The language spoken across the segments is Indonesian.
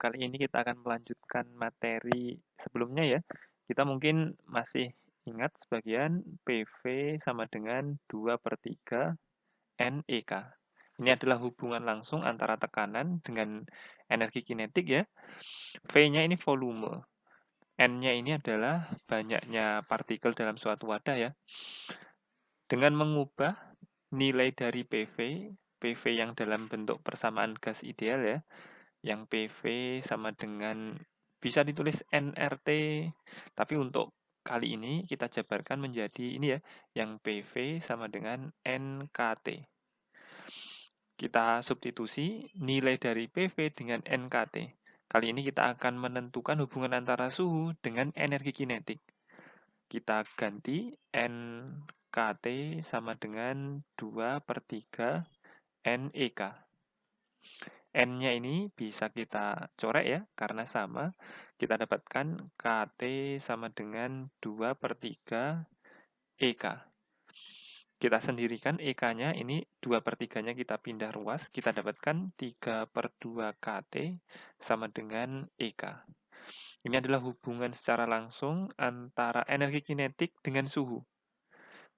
Kali ini kita akan melanjutkan materi sebelumnya ya. Kita mungkin masih ingat sebagian PV sama dengan 2/3 NEK. Ini adalah hubungan langsung antara tekanan dengan energi kinetik ya. V-nya ini volume. N-nya ini adalah banyaknya partikel dalam suatu wadah ya. Dengan mengubah nilai dari PV yang dalam bentuk persamaan gas ideal ya, yang PV sama dengan bisa ditulis nRT, tapi untuk kali ini kita jabarkan menjadi ini ya, yang PV sama dengan NKT. Kita substitusi nilai dari PV dengan NKT. Kali ini kita akan menentukan hubungan antara suhu dengan energi kinetik. Kita ganti NKT sama dengan 2/3 NEK. N-nya ini bisa kita coret ya, karena sama. Kita dapatkan KT sama dengan 2/3 EK. Kita sendirikan EK-nya, ini 2/3-nya kita pindah ruas, kita dapatkan 3/2 KT sama dengan EK. Ini adalah hubungan secara langsung antara energi kinetik dengan suhu.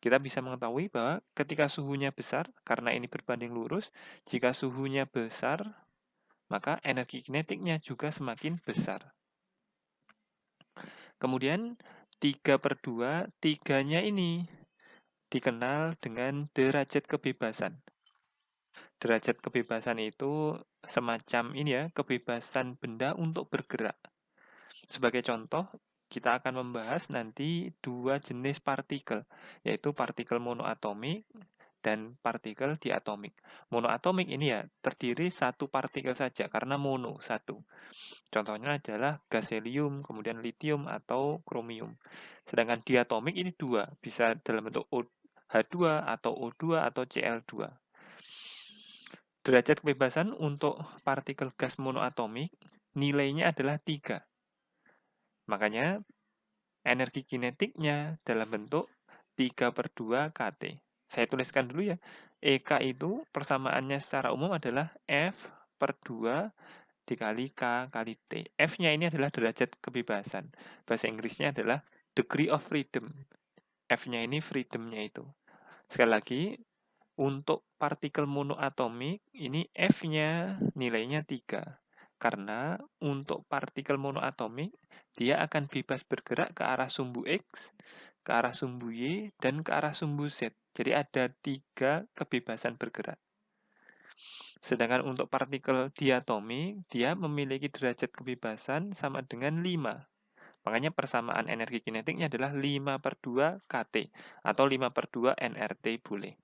Kita bisa mengetahui bahwa ketika suhunya besar, karena ini berbanding lurus, jika suhunya besar, maka energi kinetiknya juga semakin besar. Kemudian 3/2, 3-nya ini dikenal dengan derajat kebebasan. Derajat kebebasan itu semacam ini ya, kebebasan benda untuk bergerak. Sebagai contoh, kita akan membahas nanti dua jenis partikel, yaitu partikel monoatomik dan partikel diatomik. Monoatomik ini ya terdiri satu partikel saja karena mono, satu. Contohnya adalah gas helium, kemudian litium atau kromium. Sedangkan diatomik ini dua, bisa dalam bentuk H2 atau O2 atau Cl2. Derajat kebebasan untuk partikel gas monoatomik nilainya adalah 3. Makanya energi kinetiknya dalam bentuk 3/2 kT. Saya tuliskan dulu ya. EK itu persamaannya secara umum adalah F/2 dikali K kali T. F-nya ini adalah derajat kebebasan. Bahasa Inggrisnya adalah degree of freedom. F-nya ini freedom-nya itu. Sekali lagi, untuk partikel monoatomik, ini F-nya nilainya 3. Karena untuk partikel monoatomik, dia akan bebas bergerak ke arah sumbu X, ke arah sumbu Y, dan ke arah sumbu Z. Jadi ada 3 kebebasan bergerak. Sedangkan untuk partikel diatomik, dia memiliki derajat kebebasan sama dengan 5. Makanya persamaan energi kinetiknya adalah 5/2 kT atau 5/2 nRT boleh.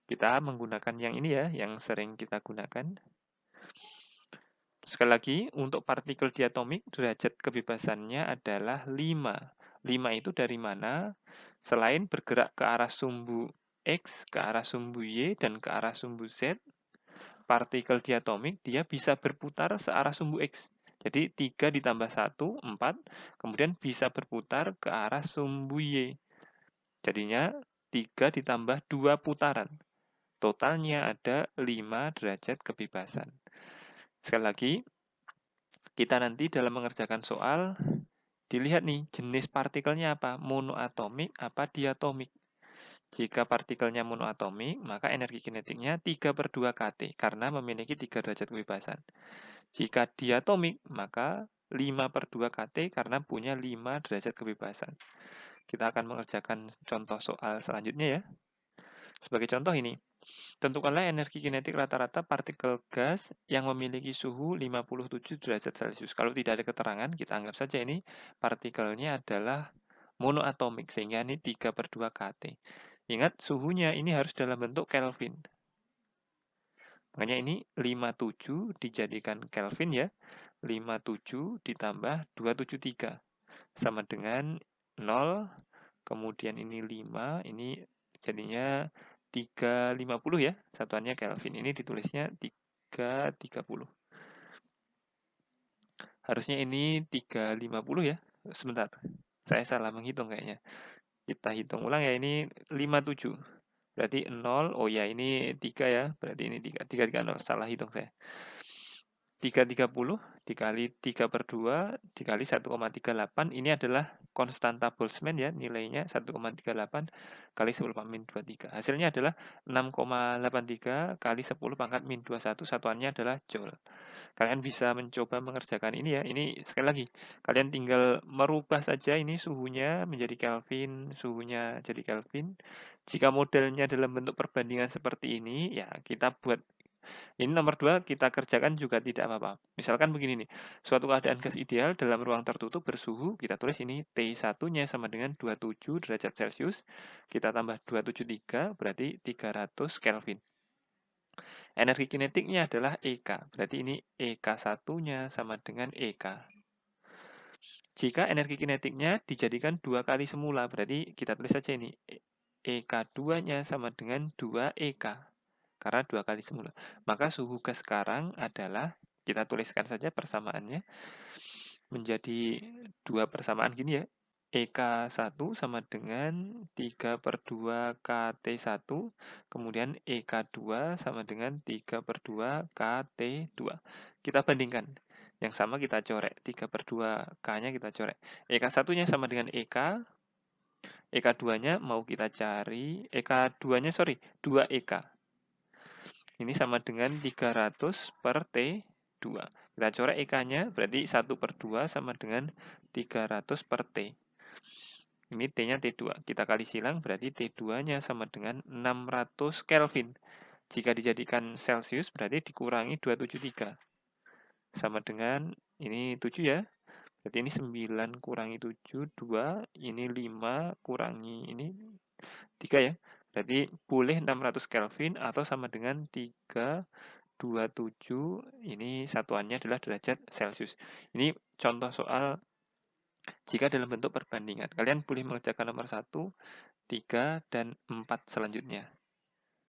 Kita menggunakan yang ini ya, yang sering kita gunakan. Sekali lagi, untuk partikel diatomik, derajat kebebasannya adalah 5. 5 itu dari mana? Selain bergerak ke arah sumbu X, ke arah sumbu Y, dan ke arah sumbu Z, partikel diatomik dia bisa berputar searah sumbu X. Jadi 3 ditambah 1, 4, kemudian bisa berputar ke arah sumbu Y. Jadinya 3 ditambah 2 putaran. Totalnya ada 5 derajat kebebasan. Sekali lagi, kita nanti dalam mengerjakan soal, dilihat nih jenis partikelnya apa, monoatomik apa diatomik. Jika partikelnya monoatomik, maka energi kinetiknya 3/2 kT, karena memiliki 3 derajat kebebasan. Jika diatomik, maka 5/2 kT karena punya 5 derajat kebebasan. Kita akan mengerjakan contoh soal selanjutnya ya. Sebagai contoh ini, tentukanlah energi kinetik rata-rata partikel gas yang memiliki suhu 57 derajat Celcius. Kalau tidak ada keterangan, kita anggap saja ini partikelnya adalah monoatomik, sehingga ini 3/2 kT. Ingat, suhunya ini harus dalam bentuk Kelvin. Makanya ini 57 dijadikan Kelvin ya. 57 ditambah 273 sama dengan 0, kemudian ini 5, ini jadinya 350 ya, satuannya Kelvin. Ini ditulisnya 330. Harusnya ini 350 ya. Sebentar, saya salah menghitung kayaknya. Kita hitung ulang ya, ini 57. Berarti 0, oh ya ini 3 ya, berarti ini 3, 330, salah hitung saya. 330 dikali 3/2 dikali 1,38 ini adalah konstanta Boltzmann ya, nilainya 1,38 kali 10⁻²3. Hasilnya adalah 6,83 kali 10⁻²1, satuannya adalah joule. Kalian bisa mencoba mengerjakan ini ya, ini sekali lagi, kalian tinggal merubah saja ini suhunya menjadi Kelvin, suhunya jadi Kelvin. Jika modelnya dalam bentuk perbandingan seperti ini, ya kita buat ini nomor 2 kita kerjakan juga tidak apa-apa. Misalkan begini nih, suatu keadaan gas ideal dalam ruang tertutup bersuhu, kita tulis ini T1-nya sama dengan 27 derajat Celcius, kita tambah 273 berarti 300 Kelvin. Energi kinetiknya adalah EK, berarti ini EK1-nya sama dengan EK. Jika energi kinetiknya dijadikan 2 kali semula, berarti kita tulis saja ini EK2-nya sama dengan 2 EK. Karena 2 kali semula. Maka suhu gas sekarang adalah, kita tuliskan saja persamaannya, menjadi 2 persamaan gini ya. EK1 sama dengan 3/2 KT1, kemudian EK2 sama dengan 3/2 KT2. Kita bandingkan. Yang sama kita corek, 3/2 K-nya kita corek. EK1-nya sama dengan EK, EK2-nya mau kita cari, EK2-nya 2 EK. Ini sama dengan 300 per T2. Kita coret EK-nya, berarti 1/2 sama dengan 300 per T. Ini T-nya T2. Kita kali silang, berarti T2-nya sama dengan 600 Kelvin. Jika dijadikan Celsius, berarti dikurangi 273. Sama dengan, ini 7 ya. Berarti ini 9 kurangi 7, 2. Ini 5 kurangi ini 3 ya. Berarti boleh 600 Kelvin atau sama dengan 327, ini satuannya adalah derajat Celcius. Ini contoh soal jika dalam bentuk perbandingan. Kalian boleh mengerjakan nomor 1, 3, dan 4 selanjutnya.